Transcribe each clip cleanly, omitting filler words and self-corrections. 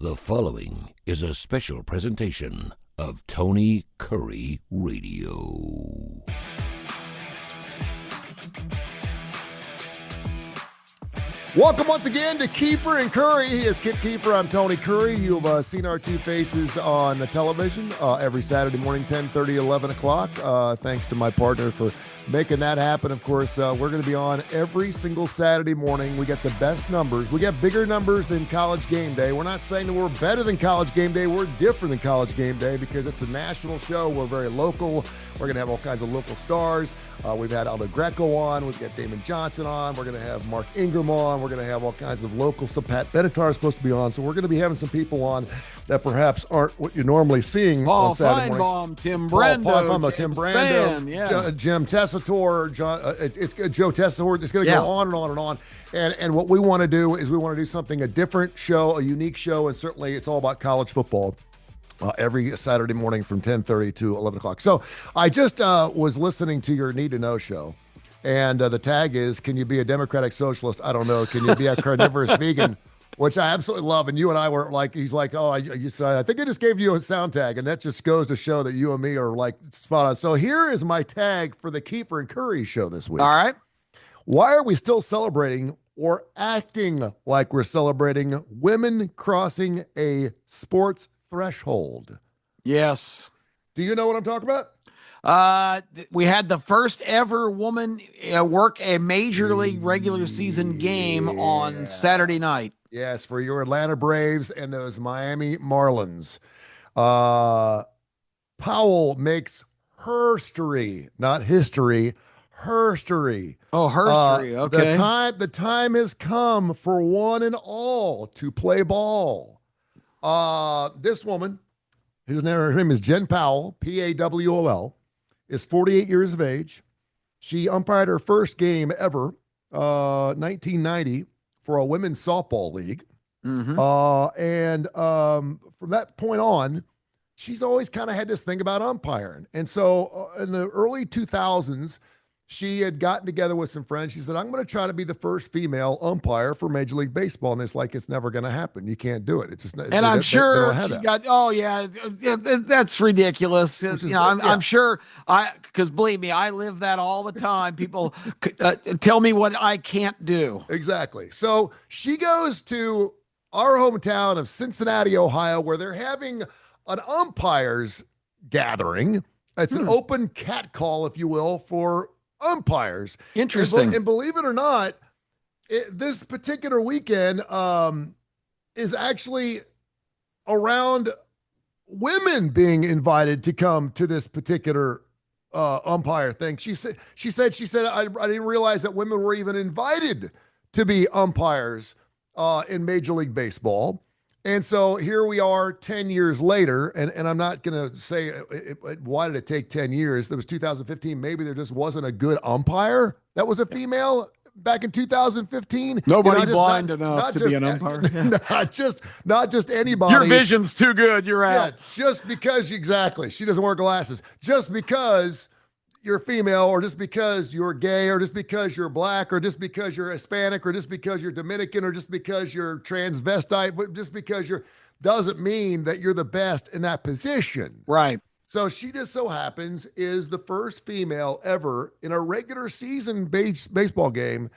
The following is a special presentation of Tony Kurre Radio. Welcome once again to Keefer and Kurre. He is Kip Keefer. I'm Tony Kurre. You've seen our two faces on the television every Saturday morning, 10:30, 11 o'clock. Thanks to my partner for making that happen. Of course, we're going to be on every single Saturday morning. We get the best numbers. We get bigger numbers than College Game Day. We're not saying that we're better than College Game Day. We're different than College Game Day because it's a national show. We're very local. We're going to have all kinds of local stars. We've had Aldo Greco on. We've got Damon Johnson on. We're going to have Mark Ingram on. We're going to have all kinds of local. So Pat Benatar is supposed to be on. So we're going to be having some people on that perhaps aren't what you're normally seeing on Saturday mornings. Tim Brando, Tim Brando, Jim Tessitore, it's Joe Tessitore. It's going to go on and on and on. And what we want to do is we want to do something, a different show, a unique show, and certainly it's all about college football. Every Saturday morning from 10:30 to 11 o'clock. So I just was listening to your Need to Know show, and the tag is, can you be a Democratic Socialist? I don't know. Can you be a carnivorous vegan? Which I absolutely love. And you and I were like, he's like, oh, I think I just gave you a sound tag, and that just goes to show that you and me are like spot on. So here is my tag for the Keefer and Kurre show this week. All right. Why are we still celebrating or acting like we're celebrating women crossing a sports threshold? Yes. Do you know what I'm talking about? We had the first ever woman work a major league regular season game on Saturday night. Yes, for your Atlanta Braves and those Miami Marlins. Powell makes herstory, not history, herstory. Oh, herstory. Okay. The time has come for one and all to play ball. This woman, her name is Jen Powell, Pawol, is 48 years of age. She umpired her first game ever, 1990, for a women's softball league. Mm-hmm. And from that point on, she's always kind of had this thing about umpiring. And so in the early 2000s, she had gotten together with some friends. She said, I'm going to try to be the first female umpire for Major League Baseball. And it's like, it's never going to happen. You can't do it. It's just not. And I'm sure she got, that's ridiculous. I'm sure because believe me, I live that all the time. People tell me what I can't do. Exactly. So she goes to our hometown of Cincinnati, Ohio, where they're having an umpires gathering. It's an open cat call, if you will, for umpires. Interesting. And believe it or not, this particular weekend is actually around women being invited to come to this particular umpire thing. She said I didn't realize that women were even invited to be umpires in Major League Baseball. And so here we are 10 years later, and I'm not going to say why did it take 10 years? That was 2015. Maybe there just wasn't a good umpire that was a female back in 2015. Nobody blind enough to be an umpire. Not just anybody. Your vision's too good. You're out. Just because, exactly. She doesn't wear glasses. Just because you're female, or just because you're gay, or just because you're black, or just because you're Hispanic, or just because you're Dominican, or just because you're transvestite, just because you're, doesn't mean that you're the best in that position. Right. So she just so happens is the first female ever in a regular season baseball game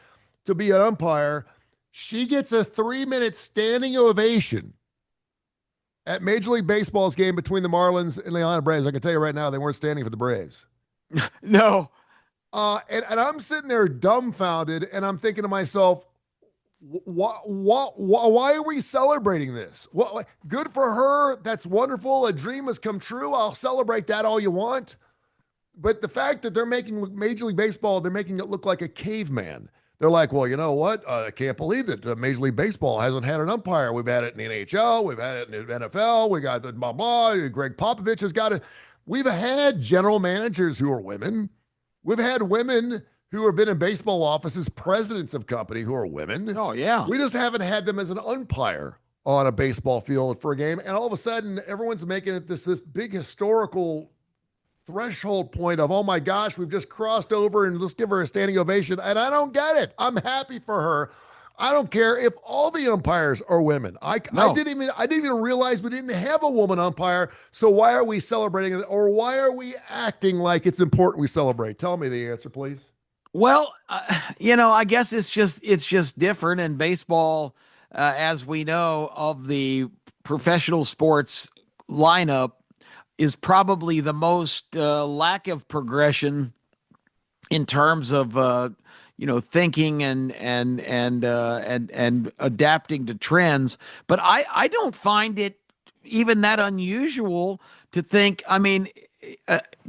to be an umpire. She gets a 3-minute standing ovation at Major League Baseball's game between the Marlins and the Atlanta Braves. I can tell you right now, they weren't standing for the Braves. No. And I'm sitting there dumbfounded, and I'm thinking to myself, why are we celebrating this? Good for her. That's wonderful. A dream has come true. I'll celebrate that all you want. But the fact that they're making Major League Baseball, they're making it look like a caveman. They're like, well, you know what? I can't believe that Major League Baseball hasn't had an umpire. We've had it in the NHL. We've had it in the NFL. We got the blah, blah. Greg Popovich has got it. We've had general managers who are women. We've had women who have been in baseball offices, presidents of company who are women. Oh, yeah. We just haven't had them as an umpire on a baseball field for a game. And all of a sudden, everyone's making it this big historical threshold point of, oh my gosh, we've just crossed over and let's give her a standing ovation. And I don't get it. I'm happy for her. I don't care if all the umpires are women. I No. didn't even realize we didn't have a woman umpire. So why are we celebrating it, or why are we acting like it's important we celebrate? Tell me the answer, please. Well, I guess it's just different in baseball, as we know of the professional sports lineup is probably the most lack of progression in terms of thinking and adapting to trends. But I don't find it even that unusual to think. I mean,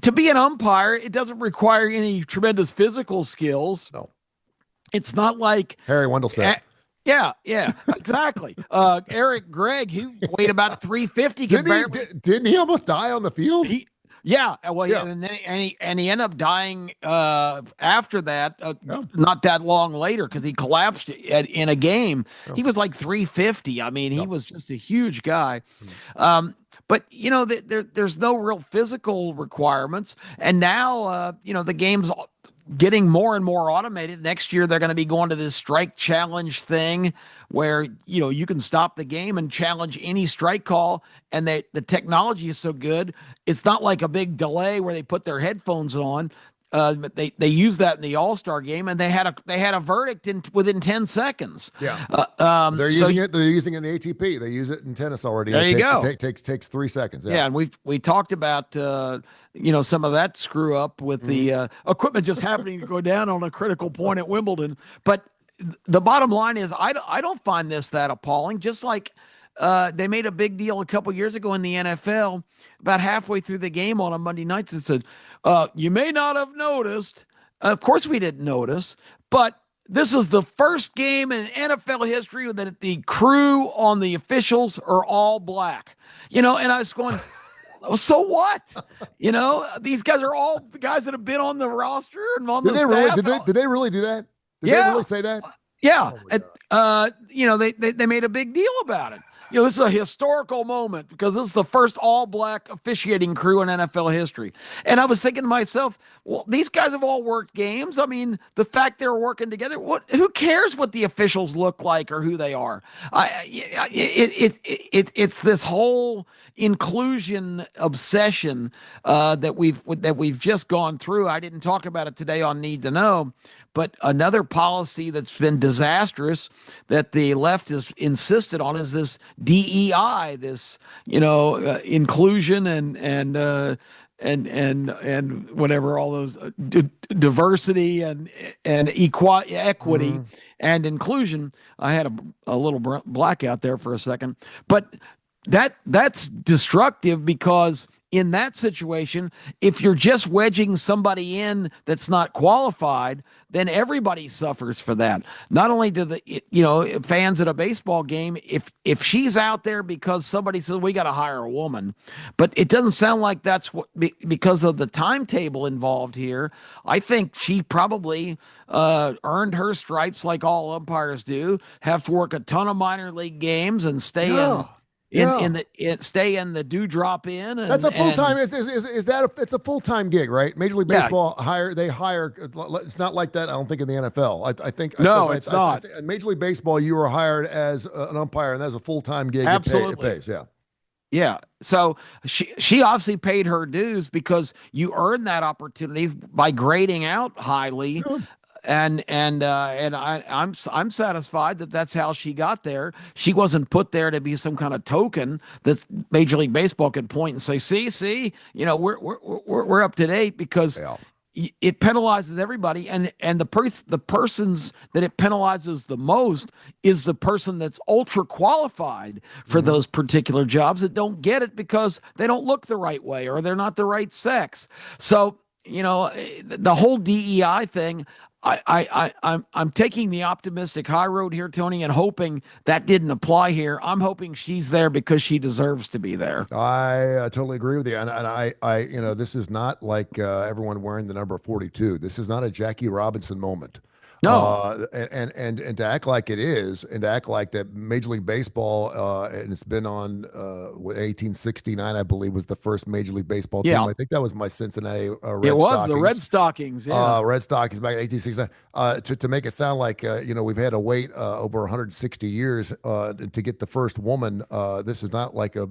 to be an umpire, it doesn't require any tremendous physical skills. No, It's not like Harry Wendell said. yeah, exactly. Eric Gregg, he weighed about 350, can barely. Didn't he almost die on the field? Yeah, well, Yeah. and then he ended up dying after that, Yeah. not that long later, because he collapsed in a game. Yeah. He was like 350. I mean, he Yeah. was just a huge guy. But there's no real physical requirements, and now the game's getting more and more automated. Next year, they're going to be going to this strike challenge thing where, you can stop the game and challenge any strike call. And the technology is so good. It's not like a big delay where they put their headphones on. But they used that in the All-Star game, and they had a verdict within 10 seconds. Yeah. They're using it. They're using it in the ATP. They use it in tennis already. There you go. It takes 3 seconds. Yeah, and we talked about some of that screw up with the equipment just happening to go down on a critical point at Wimbledon. But the bottom line is, I don't find this that appalling. Just like they made a big deal a couple years ago in the NFL, about halfway through the game on a Monday night, that said, "You may not have noticed." Of course, we didn't notice, but this is the first game in NFL history that the crew on the officials are all black. And I was going, so what? These guys are all the guys that have been on the roster and on the staff. Did they really do that? Did Yeah. they really say that? Yeah. Oh They made a big deal about it. This is a historical moment because this is the first all-black officiating crew in NFL history. And I was thinking to myself, well, these guys have all worked games. I mean, the fact they're working together, who cares what the officials look like or who they are? It's this whole inclusion obsession that we've just gone through. I didn't talk about it today on Need to Know, but another policy that's been disastrous that the left has insisted on is this DEI, this inclusion and whatever, all those diversity and equity and inclusion. I had a little blackout there for a second, but that's destructive because in that situation, if you're just wedging somebody in that's not qualified, then everybody suffers for that. Not only do the fans at a baseball game, if she's out there because somebody says we got to hire a woman, but it doesn't sound like that's what because of the timetable involved here. I think she probably earned her stripes like all umpires do. Have to work a ton of minor league games and stay stay in the dewdrop in. That's a full time. Is that it's a full time gig, right? Major League Baseball hire. It's not like that. I don't think in the NFL. I think no, it's not. In Major League Baseball, you were hired as an umpire, and that's a full time gig. Absolutely, it pays. Yeah. Yeah. So she obviously paid her dues because you earn that opportunity by grading out highly. Sure. And I'm satisfied that that's how she got there. She wasn't put there to be some kind of token that Major League Baseball could point and say, see, we're up to date, because it penalizes everybody, and the persons that it penalizes the most is the person that's ultra qualified for those particular jobs that don't get it because they don't look the right way or they're not the right sex. So the whole DEI thing. I'm taking the optimistic high road here, Tony, and hoping that didn't apply here. I'm hoping she's there because she deserves to be there. I totally agree with you, and this is not like everyone wearing the number 42. This is not a Jackie Robinson moment. No. And to act like it is, and to act like that Major League Baseball, and it's been on 1869, I believe, was the first Major League Baseball team. Yeah, I think that was my Cincinnati it Red was the Red Stockings. Stockings. Yeah. Red Stockings back in 1869. To make it sound like we've had to wait over 160 years to get the first woman. This is not like a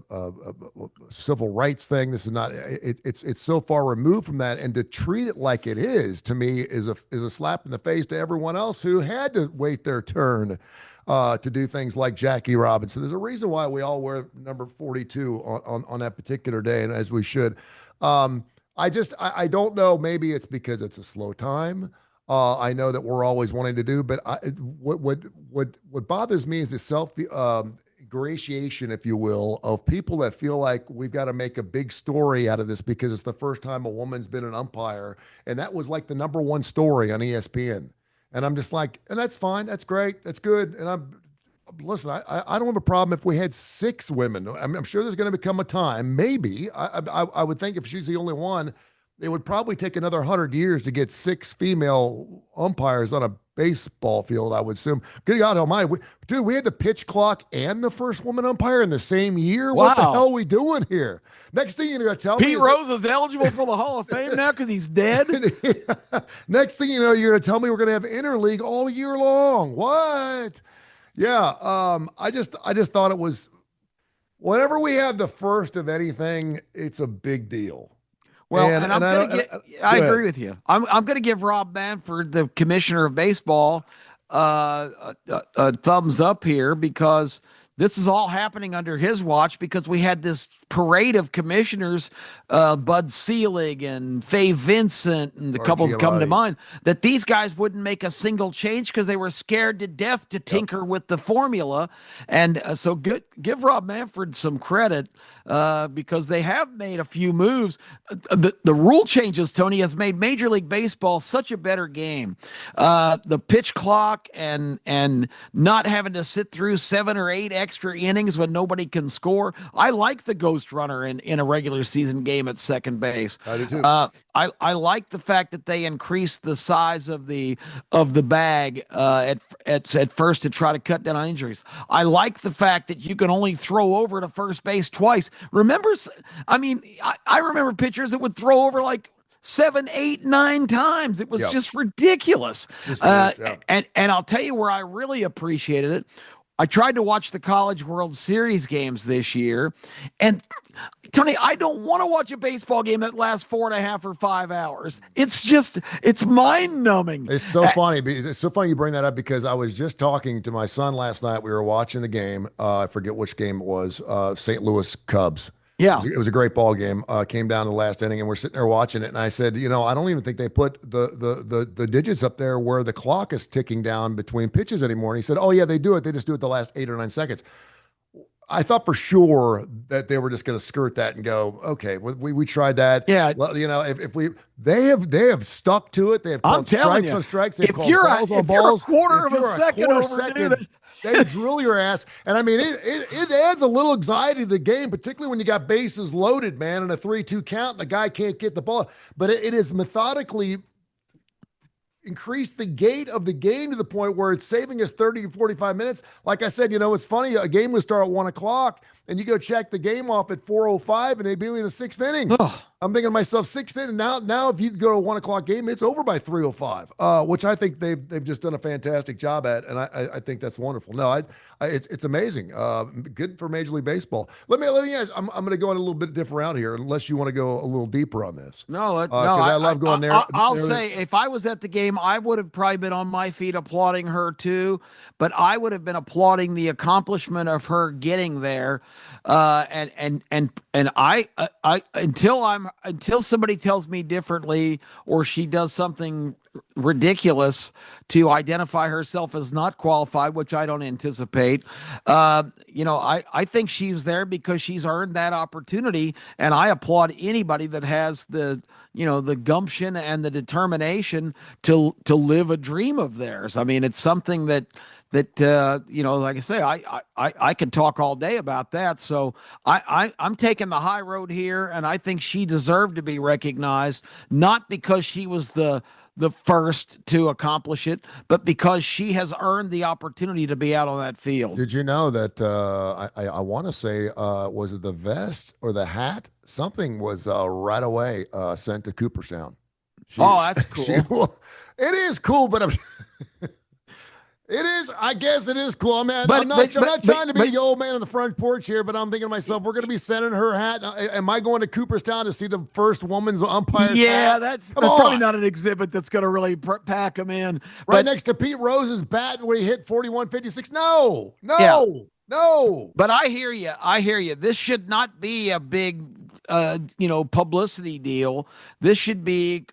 civil rights thing. This is not. It's so far removed from that, and to treat it like it is, to me, is a slap in the face to everyone else who had to wait their turn to do things like Jackie Robinson. There's a reason why we all wear number 42 on that particular day, and as we should. I don't know. Maybe it's because it's a slow time. I know that we're always wanting to do, but what bothers me is the ingratiation, if you will, of people that feel like we've got to make a big story out of this because it's the first time a woman's been an umpire, and that was like the number one story on ESPN. And I'm just like, and that's fine, that's great, that's good. And listen, I don't have a problem if we had 6 women. I'm sure there's going to become a time, maybe. I would think if she's the only one, it would probably take another 100 years to get 6 female umpires on a baseball field, I would assume. Good God almighty. We had the pitch clock and the first woman umpire in the same year? Wow. What the hell are we doing here? Next thing you're going to tell me Pete Rose is eligible for the Hall of Fame now because he's dead. Next thing you know, you're going to tell me we're going to have interleague all year long. What? Yeah, I just thought it was, whenever we have the first of anything, it's a big deal. Well, I agree with you. I'm going to give Rob Manfred, the commissioner of baseball, a thumbs up here because this is all happening under his watch because we had this parade of commissioners, Bud Selig and Fay Vincent and a couple that come to mind, that these guys wouldn't make a single change because they were scared to death to tinker with the formula. And so give Rob Manfred some credit because they have made a few moves. The rule changes, Tony, has made Major League Baseball such a better game. The pitch clock and not having to sit through 7 or 8 extra innings when nobody can score. I like the ghost runner in a regular season game at second base. I do too. I like the fact that they increased the size of the bag at first to try to cut down on injuries. I like the fact that you can only throw over to first base twice. Remember, I remember pitchers that would throw over like 7, 8, 9 times. It was just ridiculous. And I'll tell you where I really appreciated it. I tried to watch the College World Series games this year, and Tony, I don't want to watch a baseball game that lasts 4.5 or 5 hours. It's mind numbing. It's so funny. It's so funny you bring that up because I was just talking to my son last night. We were watching the game. I forget which game it was. St. Louis Cubs. Yeah. It was a great ball game. Came down to the last inning, and we're sitting there watching it. And I said, I don't even think they put the digits up there where the clock is ticking down between pitches anymore. And he said, oh, yeah, they do it. They just do it the last 8 or 9 seconds. I thought for sure that they were just going to skirt that and go, okay, we tried that. Yeah. Well, they have stuck to it. They have called strikes on strikes. They've called balls on balls. If you're a quarter of a second overdue, they drill your ass. And I mean, it adds a little anxiety to the game, particularly when you got bases loaded, man, and a 3-2 count and the guy can't get the ball. But it is methodically increased the gate of the game to the point where it's saving us 30 to 45 minutes. Like I said, it's funny. A game would start at 1 o'clock and you go check the game off at 4:05 and they'd be in the 6th inning. Ugh. I'm thinking to myself, 6th inning. Now if you go to a 1 o'clock game, it's over by 3:05, which I think they've just done a fantastic job at. And I think that's wonderful. No, it's amazing. Good for Major League Baseball. Let me ask, I'm going to go in a little bit different route here, unless you want to go a little deeper on this. No, I love going there. I'll say if I was at the game, I would have probably been on my feet applauding her too, but I would have been applauding the accomplishment of her getting there. And I until somebody tells me differently or she does something ridiculous to identify herself as not qualified, which I don't anticipate. I think she's there because she's earned that opportunity, and I applaud anybody that has the gumption and the determination to live a dream of theirs. I mean, it's something that like I say, I could talk all day about that. So I'm taking the high road here, and I think she deserved to be recognized, not because she was the the first to accomplish it, but because she has earned the opportunity to be out on that field. Did you know that I want to say was it the vest or the hat? Something was right away sent to Cooperstown. Oh, that's cool. It is cool, but it is. I guess it is cool. I'm But- not but- trying to be but- the old man on the front porch here, but I'm thinking to myself, we're going to be sending her hat. Am I going to Cooperstown to see the first woman's umpire's Yeah, hat? that's Come probably on. not an exhibit that's going to really pack them in. Right But next to Pete Rose's bat where he hit 41-56. No. Yeah. No. I hear you. I hear you. This should not be a big, publicity deal. This should be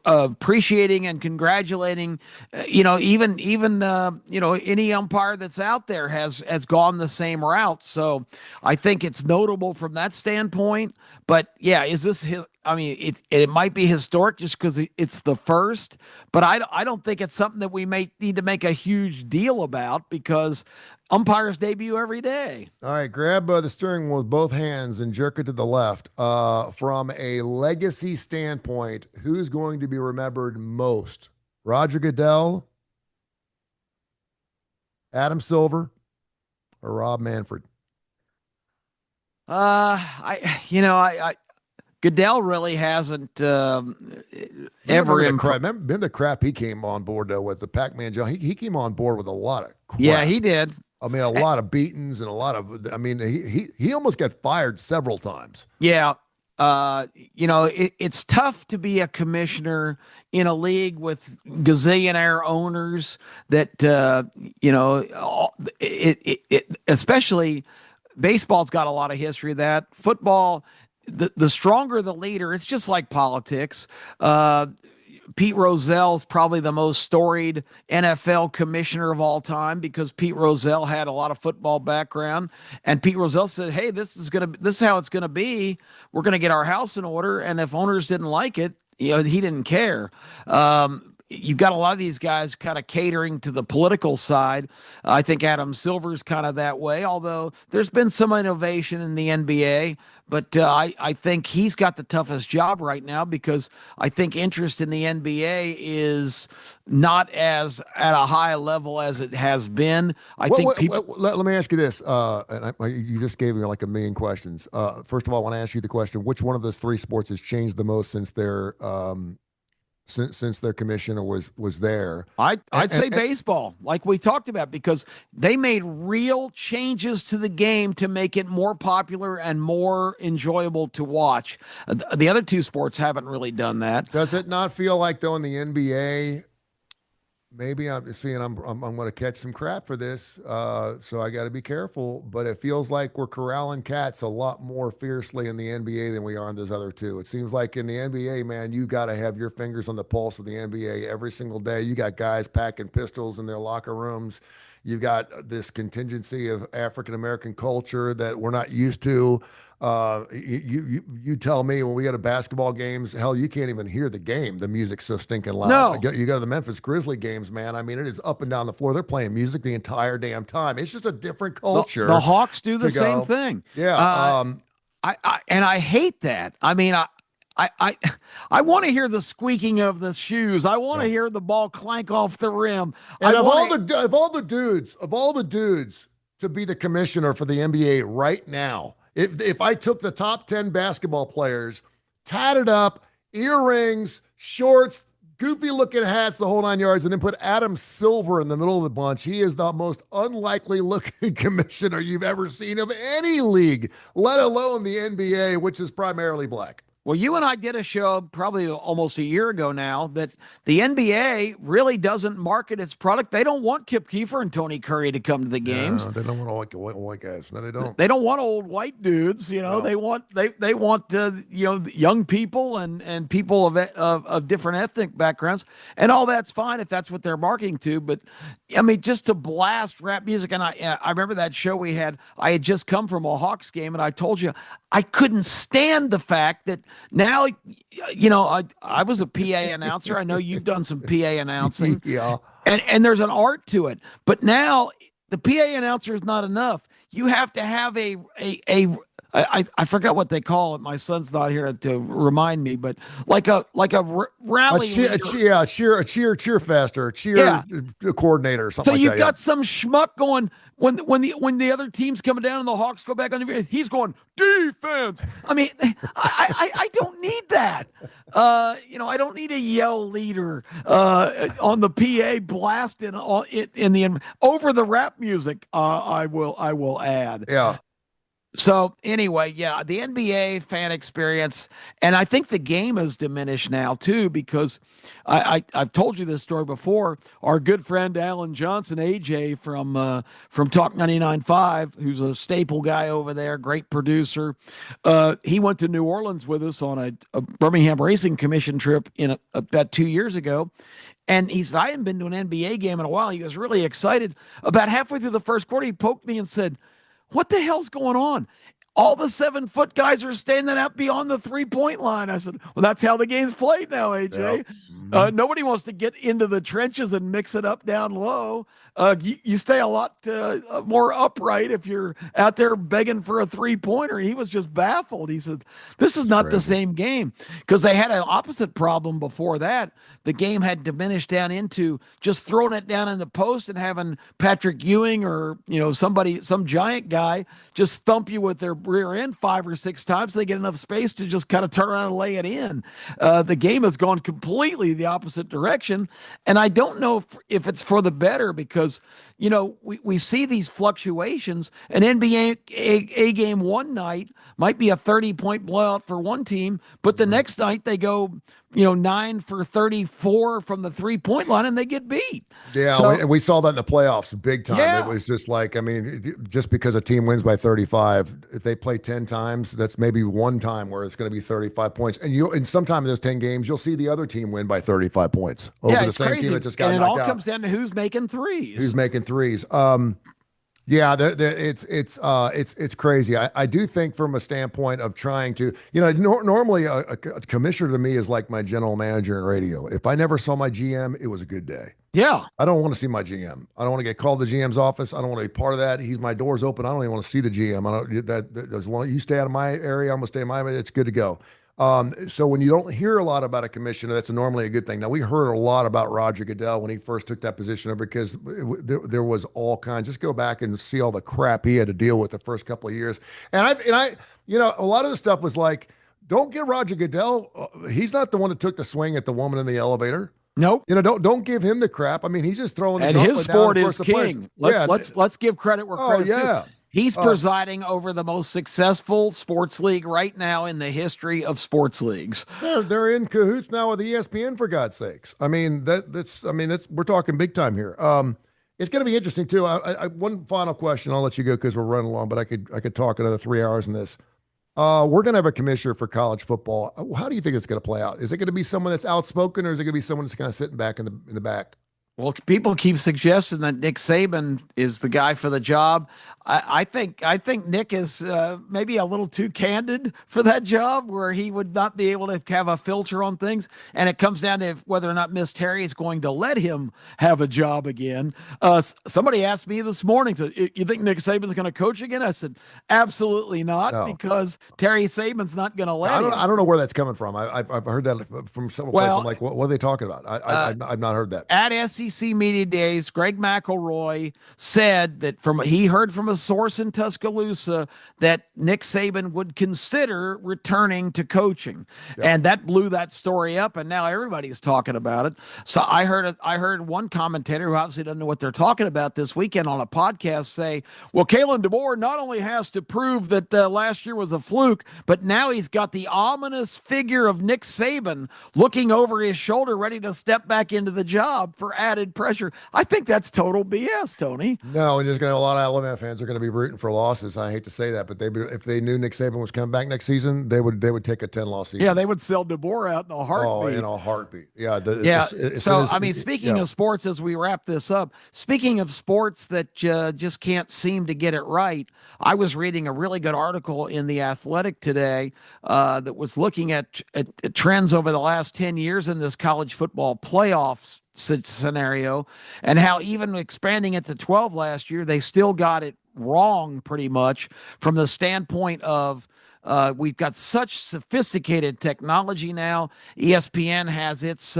appreciating and congratulating. Even any umpire that's out there has gone the same route. So I think it's notable from that standpoint. But yeah, is this his? I mean, it might be historic just because it's the first, but I don't think it's something that we may need to make a huge deal about because umpires debut every day. All right, grab the steering wheel with both hands and jerk it to the left. From a legacy standpoint, who's going to be remembered most? Roger Goodell, Adam Silver, or Rob Manfred? Goodell really hasn't ever Remember the crap he came on board with the Pac-Man Joe. He came on board with a lot of crap. Yeah, he did. I mean, a lot of beatings and a lot of. I mean, he almost got fired several times. Yeah. It's tough to be a commissioner in a league with gazillionaire owners that, especially baseball's got a lot of history of that. Football, the stronger the leader, it's just like politics. Pete Rozell's probably the most storied NFL commissioner of all time because Pete Rozell had a lot of football background, and Pete Rozell said, "Hey, this is how it's gonna be. We're gonna get our house in order." And if owners didn't like it, he didn't care. You've got a lot of these guys kind of catering to the political side. I think Adam Silver's kind of that way, although there's been some innovation in the NBA. But I think he's got the toughest job right now because I think interest in the NBA is not as at a high level as it has been. Think people. Let me ask you this, you just gave me like a million questions. First of all, I want to ask you the question: which one of those three sports has changed the most since their commissioner was there? I'd say baseball, like we talked about, because they made real changes to the game to make it more popular and more enjoyable to watch. The other two sports haven't really done that. Does it not feel like though in the NBA? Maybe I'm going to catch some crap for this, so I got to be careful. But it feels like we're corralling cats a lot more fiercely in the NBA than we are in those other two. It seems like in the NBA, man, you got to have your fingers on the pulse of the NBA every single day. You got guys packing pistols in their locker rooms. You've got this contingency of African American culture that we're not used to. You tell me when we go to basketball games, hell, you can't even hear the game. The music's so stinking loud. No. You go to the Memphis Grizzly games, man. I mean, it is up and down the floor. They're playing music the entire damn time. It's just a different culture. The Hawks do the same thing. Yeah. I hate that. I mean, I want to hear the squeaking of the shoes. I want to hear the ball clank off the rim. And of all the dudes to be the commissioner for the NBA right now, if I took the top 10 basketball players, tatted up, earrings, shorts, goofy looking hats, the whole 9 yards, and then put Adam Silver in the middle of the bunch, he is the most unlikely looking commissioner you've ever seen of any league, let alone the NBA, which is primarily black. Well, you and I did a show probably almost a year ago now that the NBA really doesn't market its product. They don't want Kip Keefer and Tony Curry to come to the games. No, they don't want white guys. No, they don't. They don't want old white dudes. No. They want young people and people of different ethnic backgrounds, and all that's fine if that's what they're marketing to. But I mean, just to blast rap music, and I remember that show we had. I had just come from a Hawks game, and I told you I couldn't stand the fact that now, I was a PA announcer. I know you've done some PA announcing. Yeah. And there's an art to it. But now the PA announcer is not enough. You have to have a I forgot what they call it. My son's not here to remind me, but like a rally leader. A cheer fest or a cheer Yeah. coordinator or So something like you that. Yeah. got some schmuck going when the other team's coming down and the Hawks go back on the field, he's going defense. I mean, I don't need that. I don't need a yell leader on the PA blasting in the over the rap music. I will add. Yeah. So anyway, yeah, the NBA fan experience, and I think the game has diminished now too because I've told you this story before. Our good friend Alan Johnson, AJ from Talk 99.5, who's a staple guy over there, great producer. He went to New Orleans with us on a Birmingham Racing Commission trip about 2 years ago. And he said, I haven't been to an NBA game in a while. He was really excited. About halfway through the first quarter, he poked me and said, what the hell's going on? All the 7-foot guys are standing out beyond the 3-point line. I said, well, that's how the game's played now, AJ. Yep. Nobody wants to get into the trenches and mix it up down low. You stay a lot more upright if you're out there begging for a 3-pointer. He was just baffled. He said, this is not the same game because they had an opposite problem before that. The game had diminished down into just throwing it down in the post and having Patrick Ewing or some giant guy just thump you with their rear end 5 or 6 times. So they get enough space to just kind of turn around and lay it in. The game has gone completely the opposite direction, and I don't know if it's for the better because we see these fluctuations. An NBA game one night might be a 30-point blowout for one team, but the next night they go 9 for 34 from the 3-point line and they get beat. Yeah, So, we saw that in the playoffs big time. Yeah. It was just like, I mean, just because a team wins by 35, if they play 10 times, that's maybe one time where it's going to be 35 points. And sometime in those 10 games, you'll see the other team win by 35 points over the it's same crazy. team that just got and it knocked all out. comes down to who's making threes. Who's making threes? Yeah, it's crazy. I do think from a standpoint of trying to, normally a commissioner to me is like my general manager in radio. If I never saw my GM, it was a good day. Yeah. I don't want to see my GM. I don't want to get called to the GM's office. I don't want to be part of that. My door's open. I don't even want to see the GM. I don't that as long as you stay out of my area, I'm gonna stay in my area. It's good to go. So when you don't hear a lot about a commissioner, that's normally a good thing. Now we heard a lot about Roger Goodell when he first took that position because there was all kinds. Just go back and see all the crap he had to deal with the first couple of years. And I, a lot of the stuff was like, don't get Roger Goodell. He's not the one that took the swing at the woman in the elevator. Nope. Don't give him the crap. I mean, he's just throwing the and his sport is king. Let's Let's give credit where credit's due. He's Oh. presiding over the most successful sports league right now in the history of sports leagues. They're in cahoots now with ESPN, for God's sakes. I mean, that's we're talking big time here. It's going to be interesting too. One final question. I'll let you go because we're running along, but I could talk another 3 hours in this. We're going to have a commissioner for college football. How do you think it's going to play out? Is it going to be someone that's outspoken, or is it going to be someone that's kind of sitting back in the back? Well, people keep suggesting that Nick Saban is the guy for the job. I think Nick is maybe a little too candid for that job, where he would not be able to have a filter on things. And it comes down to whether or not Miss Terry is going to let him have a job again. Somebody asked me this morning, you think Nick Saban's going to coach again? I said, absolutely not, because Terry Saban's not going to let him. I don't know where that's coming from. I've heard that from several places. I'm like, what are they talking about? I've not heard that. At SEC Media Days, Greg McElroy said that he heard from a source in Tuscaloosa that Nick Saban would consider returning to coaching. Yep. And that blew that story up, and now everybody's talking about it. So I heard one commentator who obviously doesn't know what they're talking about this weekend on a podcast say, well, Kalen DeBoer not only has to prove that last year was a fluke, but now he's got the ominous figure of Nick Saban looking over his shoulder, ready to step back into the job for added pressure. I think that's total BS, Tony. No, and there's going to a lot of Alabama fans are going to be rooting for losses. I hate to say that, but if they knew Nick Saban was coming back next season, they would take a 10-loss season. Yeah, they would sell DeBoer out in a heartbeat. Oh, in a heartbeat. Yeah. Speaking of sports, as we wrap this up, speaking of sports that just can't seem to get it right, I was reading a really good article in The Athletic today that was looking at trends over the last 10 years in this college football playoffs scenario, and how even expanding it to 12 last year, they still got it wrong pretty much from the standpoint of we've got such sophisticated technology now. ESPN has its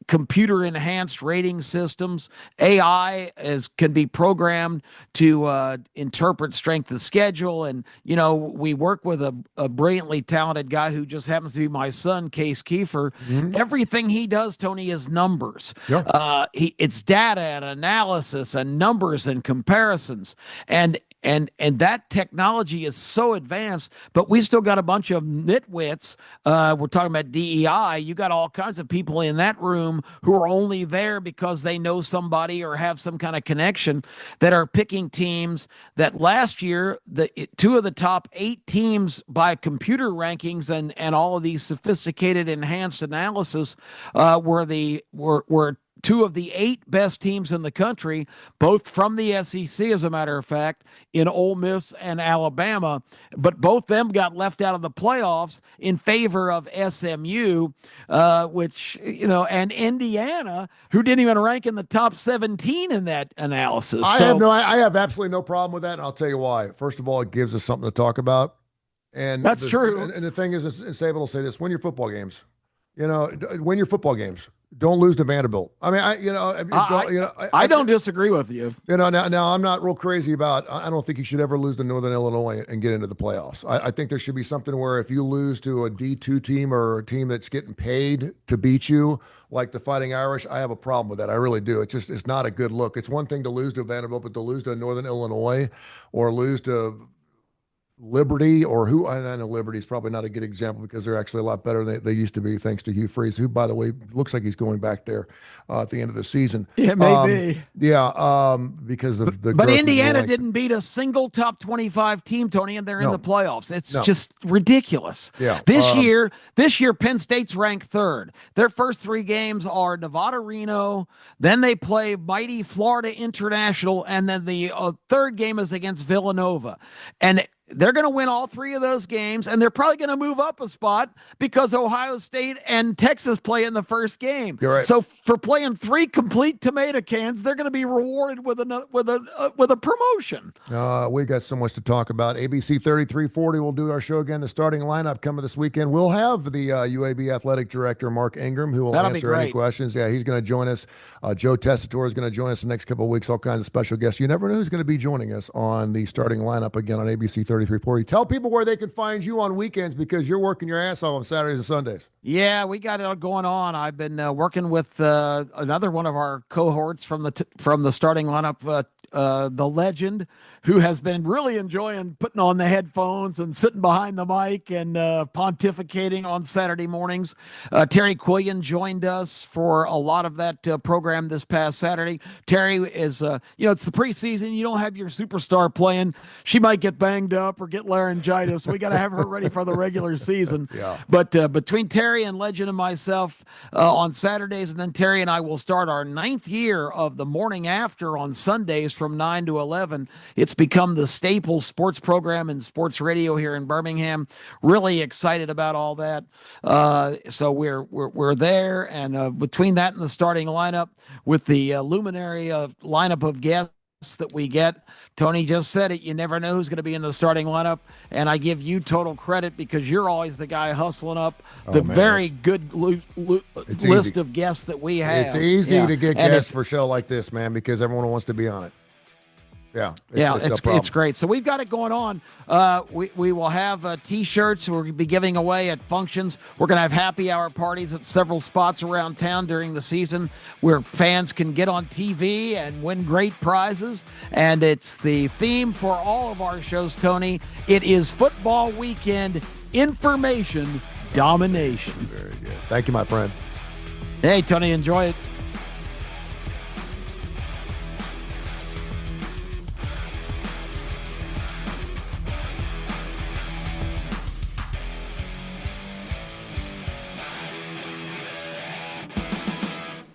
computer enhanced rating systems. AI can be programmed to interpret strength of schedule. And, we work with a brilliantly talented guy who just happens to be my son, Case Keefer. Everything he does, Tony, is numbers. Yeah. It's data and analysis and numbers and comparisons. And that technology is so advanced, but we still got a bunch of nitwits. We're talking about DEI. You got all kinds of people in that room who are only there because they know somebody or have some kind of connection that are picking teams that last year, two of the top 8 teams by computer rankings and all of these sophisticated enhanced analysis were 2 of the 8 best teams in the country, both from the SEC, as a matter of fact, in Ole Miss and Alabama. But both them got left out of the playoffs in favor of SMU, which, and Indiana, who didn't even rank in the top 17 in that analysis. I have absolutely no problem with that, and I'll tell you why. First of all, it gives us something to talk about. And that's true. And the thing is, Saban will say this: win your football games. Win your football games. Don't lose to Vanderbilt. I mean, I don't disagree with you. Now I'm not real crazy about. I don't think you should ever lose to Northern Illinois and get into the playoffs. I think there should be something where if you lose to a D2 team or a team that's getting paid to beat you, like the Fighting Irish, I have a problem with that. I really do. It's not a good look. It's one thing to lose to Vanderbilt, but to lose to Northern Illinois or lose to Liberty or who, I know Liberty's probably not a good example because they're actually a lot better than they used to be, thanks to Hugh Freeze, who, by the way, looks like he's going back there at the end of the season. It may be. Yeah, because of the. But Indiana didn't beat a single top 25 team, Tony, and they're in the playoffs. It's just ridiculous. Yeah. This year, Penn State's ranked 3rd. Their first 3 games are Nevada, Reno. Then they play mighty Florida International, and then the 3rd game is against Villanova, and they're going to win all 3 of those games, and they're probably going to move up a spot because Ohio State and Texas play in the first game. You're right. So for playing 3 complete tomato cans, they're going to be rewarded with a promotion. We got so much to talk about. ABC 3340 will do our show again. The starting lineup coming this weekend. We'll have the UAB athletic director, Mark Ingram, who will answer any questions. Yeah, he's going to join us. Joe Tessitore is going to join us the next couple of weeks. All kinds of special guests. You never know who's going to be joining us on the starting lineup again on ABC 3340. Tell people where they can find you on weekends because you're working your ass off on Saturdays and Sundays. Yeah, we got it going on. I've been working with another one of our cohorts from the starting lineup, the legend, who has been really enjoying putting on the headphones and sitting behind the mic and pontificating on Saturday mornings. Terry Quillian joined us for a lot of that program this past Saturday. Terry is, it's the preseason. You don't have your superstar playing. She might get banged up or get laryngitis. We got to have her ready for the regular season. Yeah. But between Terry and Legend and myself on Saturdays, and then Terry and I will start our 9th year of the morning after on Sundays from 9 to 11. It's become the staple sports program in sports radio here in Birmingham. Really excited about all that. So we're there, and between that and the starting lineup with the luminary lineup of guests that we get, Tony just said it, you never know who's going to be in the starting lineup, and I give you total credit because you're always the guy hustling up very good list of guests that we have. It's easy to get guests for a show like this, man, because everyone wants to be on it. Yeah, it's great. So we've got it going on. We will have T-shirts we'll be giving away at functions. We're going to have happy hour parties at several spots around town during the season where fans can get on TV and win great prizes. And it's the theme for all of our shows, Tony. It is football weekend information domination. Very good. Thank you, my friend. Hey, Tony, enjoy it.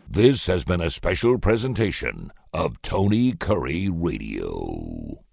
This has been a special presentation of Tony Kurre Radio.